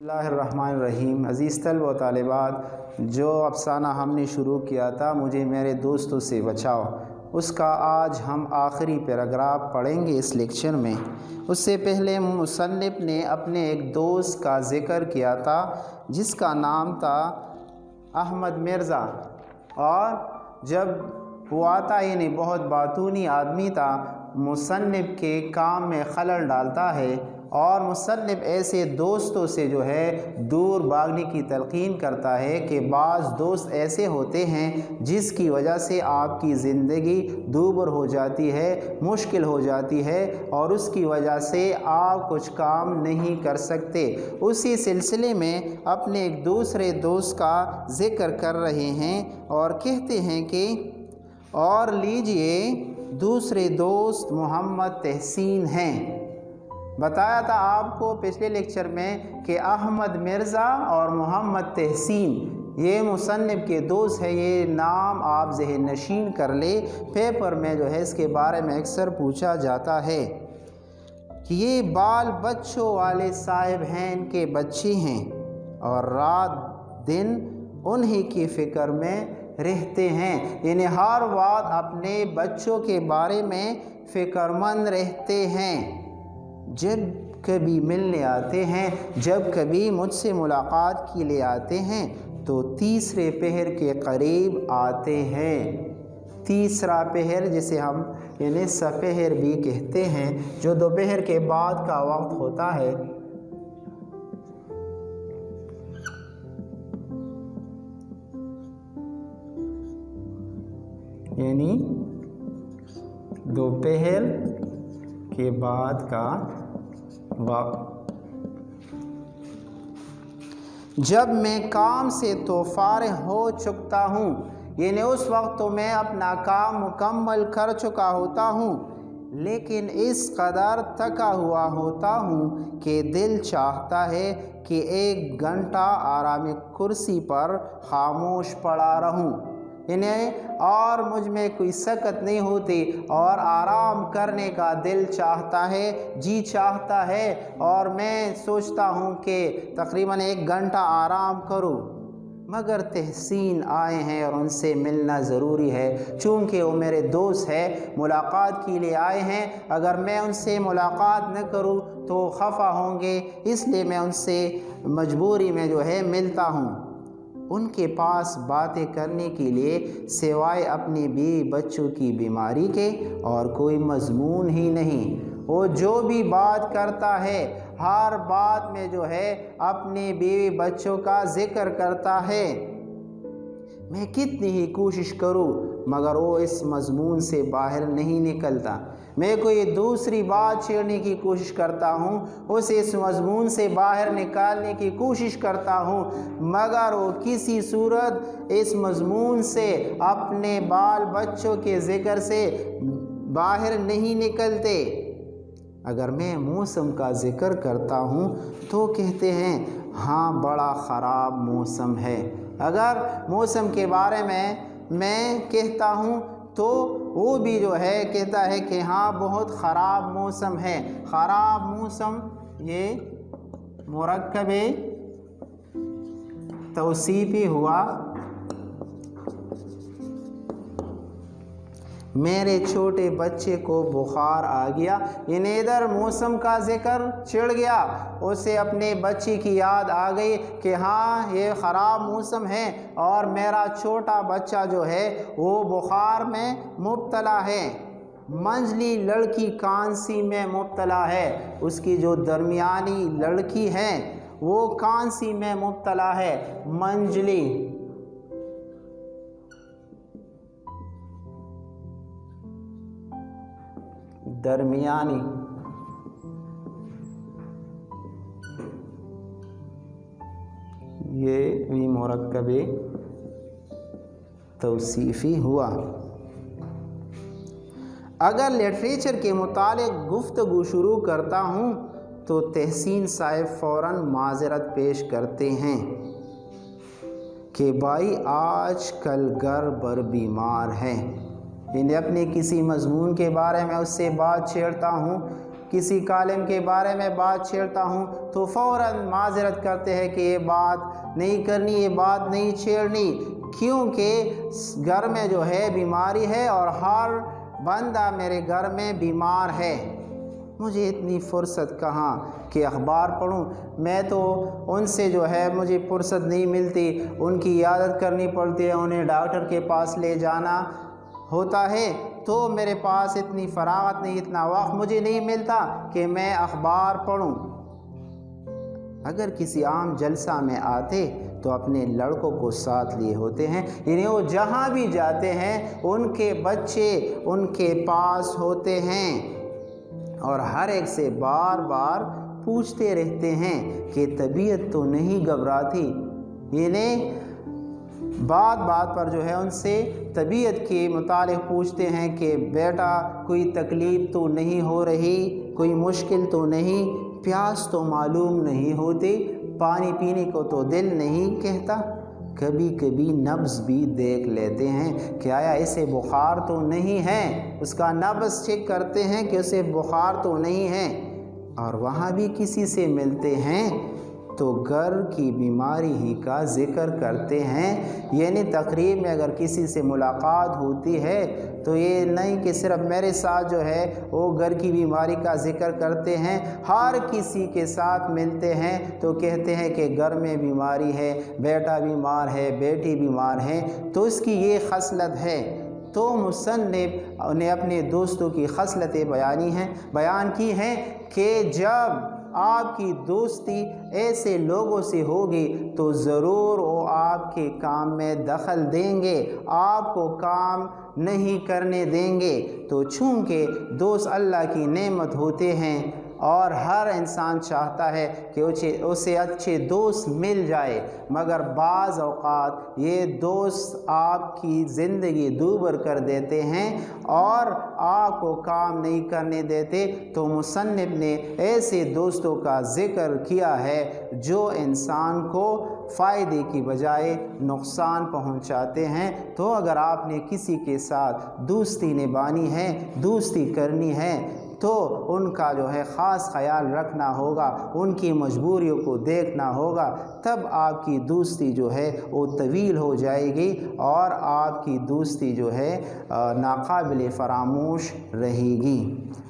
اللہ الرحمن الرحیم۔ عزیز طلبہ و طالبات، جو افسانہ ہم نے شروع کیا تھا مجھے میرے دوستوں سے بچاؤ، اس کا آج ہم آخری پیراگراف پڑھیں گے اس لیکچر میں۔ اس سے پہلے مصنف نے اپنے ایک دوست کا ذکر کیا تھا جس کا نام تھا احمد مرزا، اور جب وہ آتا یعنی بہت باتونی آدمی تھا، مصنف کے کام میں خلل ڈالتا ہے، اور مصنف ایسے دوستوں سے جو ہے دور بھاگنے کی تلقین کرتا ہے کہ بعض دوست ایسے ہوتے ہیں جس کی وجہ سے آپ کی زندگی دوبر ہو جاتی ہے، مشکل ہو جاتی ہے، اور اس کی وجہ سے آپ کچھ کام نہیں کر سکتے۔ اسی سلسلے میں اپنے ایک دوسرے دوست کا ذکر کر رہے ہیں اور کہتے ہیں کہ اور لیجئے دوسرے دوست محمد تحسین ہیں۔ بتایا تھا آپ کو پچھلے لیکچر میں کہ احمد مرزا اور محمد تحسین یہ مصنف کے دوست ہے، یہ نام آپ ذہن نشین کر لے، پیپر میں جو ہے اس کے بارے میں اکثر پوچھا جاتا ہے کہ یہ بال بچوں والے صاحب ہیں، ان کے بچے ہیں اور رات دن انہی کی فکر میں رہتے ہیں، یعنی ہر وقت اپنے بچوں کے بارے میں فکر مند رہتے ہیں۔ جب کبھی ملنے آتے ہیں، جب کبھی مجھ سے ملاقات کے لیے آتے ہیں تو تیسرے پہر کے قریب آتے ہیں۔ تیسرا پہر جسے ہم یعنی سپہر بھی کہتے ہیں، جو دوپہر کے بعد کا وقت ہوتا ہے، یعنی دوپہر کے بعد کا وقت، جب میں کام سے تو فارغ ہو چکتا ہوں، یعنی اس وقت تو میں اپنا کام مکمل کر چکا ہوتا ہوں، لیکن اس قدر تھکا ہوا ہوتا ہوں کہ دل چاہتا ہے کہ ایک گھنٹہ آرامی کرسی پر خاموش پڑا رہوں، یعنی اور مجھ میں کوئی سکت نہیں ہوتی اور آرام کرنے کا دل چاہتا ہے، جی چاہتا ہے، اور میں سوچتا ہوں کہ تقریباً ایک گھنٹہ آرام کروں، مگر تحسین آئے ہیں اور ان سے ملنا ضروری ہے، چونکہ وہ میرے دوست ہیں، ملاقات کے لیے آئے ہیں، اگر میں ان سے ملاقات نہ کروں تو خفا ہوں گے، اس لیے میں ان سے مجبوری میں جو ہے ملتا ہوں۔ ان کے پاس باتیں کرنے کے لیے سوائے اپنی بیوی بچوں کی بیماری کے اور کوئی مضمون ہی نہیں۔ وہ جو بھی بات کرتا ہے ہر بات میں جو ہے اپنی بیوی بچوں کا ذکر کرتا ہے۔ میں کتنی ہی کوشش کروں مگر وہ اس مضمون سے باہر نہیں نکلتا۔ میں کوئی دوسری بات چھیڑنے کی کوشش کرتا ہوں، اسے اس مضمون سے باہر نکالنے کی کوشش کرتا ہوں، مگر وہ کسی صورت اس مضمون سے اپنے بال بچوں کے ذکر سے باہر نہیں نکلتے۔ اگر میں موسم کا ذکر کرتا ہوں تو کہتے ہیں ہاں بڑا خراب موسم ہے، اگر موسم کے بارے میں کہتا ہوں تو وہ بھی جو ہے کہتا ہے کہ ہاں بہت خراب موسم ہے۔ خراب موسم یہ مرکب توصیفی ہوا۔ میرے چھوٹے بچے کو بخار آ گیا، یعنی ادھر موسم کا ذکر چڑھ گیا، اسے اپنے بچے کی یاد آ گئی کہ ہاں یہ خراب موسم ہے اور میرا چھوٹا بچہ جو ہے وہ بخار میں مبتلا ہے۔ منجلی لڑکی کانسی میں مبتلا ہے، اس کی جو درمیانی لڑکی ہے وہ کانسی میں مبتلا ہے۔ منجلی درمیانی، یہ بھی مرکب توصیفی ہوا۔ اگر لٹریچر کے متعلق گفتگو شروع کرتا ہوں تو تحسین صاحب فوراً معذرت پیش کرتے ہیں کہ بھائی آج کل گھر بھر بیمار ہیں، یعنی اپنے کسی مضمون کے بارے میں اس سے بات چھیڑتا ہوں کسی کالم کے بارے میں بات چھیڑتا ہوں تو فوراً معذرت کرتے ہیں کہ یہ بات نہیں کرنی، یہ بات نہیں چھیڑنی، کیونکہ گھر میں جو ہے بیماری ہے اور ہر بندہ میرے گھر میں بیمار ہے۔ مجھے اتنی فرصت کہاں کہ اخبار پڑھوں، میں تو ان سے جو ہے مجھے فرصت نہیں ملتی، ان کی عیادت کرنی پڑتی ہے، انہیں ڈاکٹر کے پاس لے جانا ہوتا ہے، تو میرے پاس اتنی فراغت نہیں، اتنا وقت مجھے نہیں ملتا کہ میں اخبار پڑھوں۔ اگر کسی عام جلسہ میں آتے تو اپنے لڑکوں کو ساتھ لیے ہوتے ہیں، یعنی وہ جہاں بھی جاتے ہیں ان کے بچے ان کے پاس ہوتے ہیں اور ہر ایک سے بار بار پوچھتے رہتے ہیں کہ طبیعت تو نہیں گھبراتی، یعنی بات بات پر جو ہے ان سے طبیعت کے متعلق پوچھتے ہیں کہ بیٹا کوئی تکلیف تو نہیں ہو رہی، کوئی مشکل تو نہیں، پیاس تو معلوم نہیں ہوتی، پانی پینے کو تو دل نہیں کہتا، کبھی کبھی نبض بھی دیکھ لیتے ہیں کہ آیا اسے بخار تو نہیں ہے، اس کا نبض چیک کرتے ہیں کہ اسے بخار تو نہیں ہے۔ اور وہاں بھی کسی سے ملتے ہیں تو گھر کی بیماری ہی کا ذکر کرتے ہیں، یعنی تقریب میں اگر کسی سے ملاقات ہوتی ہے تو یہ نہیں کہ صرف میرے ساتھ جو ہے وہ گھر کی بیماری کا ذکر کرتے ہیں، ہر کسی کے ساتھ ملتے ہیں تو کہتے ہیں کہ گھر میں بیماری ہے، بیٹا بیمار ہے، بیٹی بیمار ہے، تو اس کی یہ خصلت ہے۔ تو مصنف نے اپنے دوستوں کی خصلتیں بیان کی ہیں کہ جب آپ کی دوستی ایسے لوگوں سے ہوگی تو ضرور وہ آپ کے کام میں دخل دیں گے، آپ کو کام نہیں کرنے دیں گے۔ تو چونکہ دوست اللہ کی نعمت ہوتے ہیں اور ہر انسان چاہتا ہے کہ اسے اچھے دوست مل جائے، مگر بعض اوقات یہ دوست آپ کی زندگی دوبر کر دیتے ہیں اور آپ کو کام نہیں کرنے دیتے، تو مصنف نے ایسے دوستوں کا ذکر کیا ہے جو انسان کو فائدے کی بجائے نقصان پہنچاتے ہیں۔ تو اگر آپ نے کسی کے ساتھ دوستی نبھانی ہے، دوستی کرنی ہے، تو ان کا جو ہے خاص خیال رکھنا ہوگا، ان کی مجبوریوں کو دیکھنا ہوگا، تب آپ کی دوستی جو ہے وہ طویل ہو جائے گی اور آپ کی دوستی جو ہے ناقابل فراموش رہے گی۔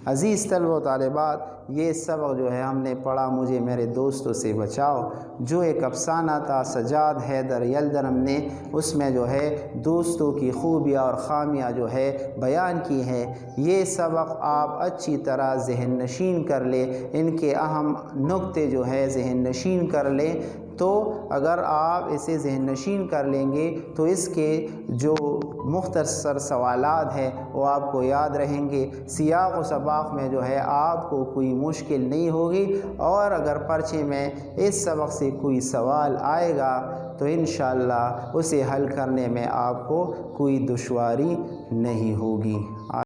عزیز طلبہ و طالبات، یہ سبق جو ہے ہم نے پڑھا مجھے میرے دوستوں سے بچاؤ، جو ایک افسانہ تھا سجاد حیدر یلدرم نے، اس میں جو ہے دوستوں کی خوبیاں اور خامیاں جو ہے بیان کی ہیں۔ یہ سبق آپ اچھی طرح ذہن نشین کر لیں، ان کے اہم نقطے جو ہے ذہن نشین کر لیں، تو اگر آپ اسے ذہن نشین کر لیں گے تو اس کے جو مختصر سوالات ہیں وہ آپ کو یاد رہیں گے، سیاق و سباق میں جو ہے آپ کو کوئی مشکل نہیں ہوگی، اور اگر پرچے میں اس سبق سے کوئی سوال آئے گا تو انشاءاللہ اسے حل کرنے میں آپ کو کوئی دشواری نہیں ہوگی۔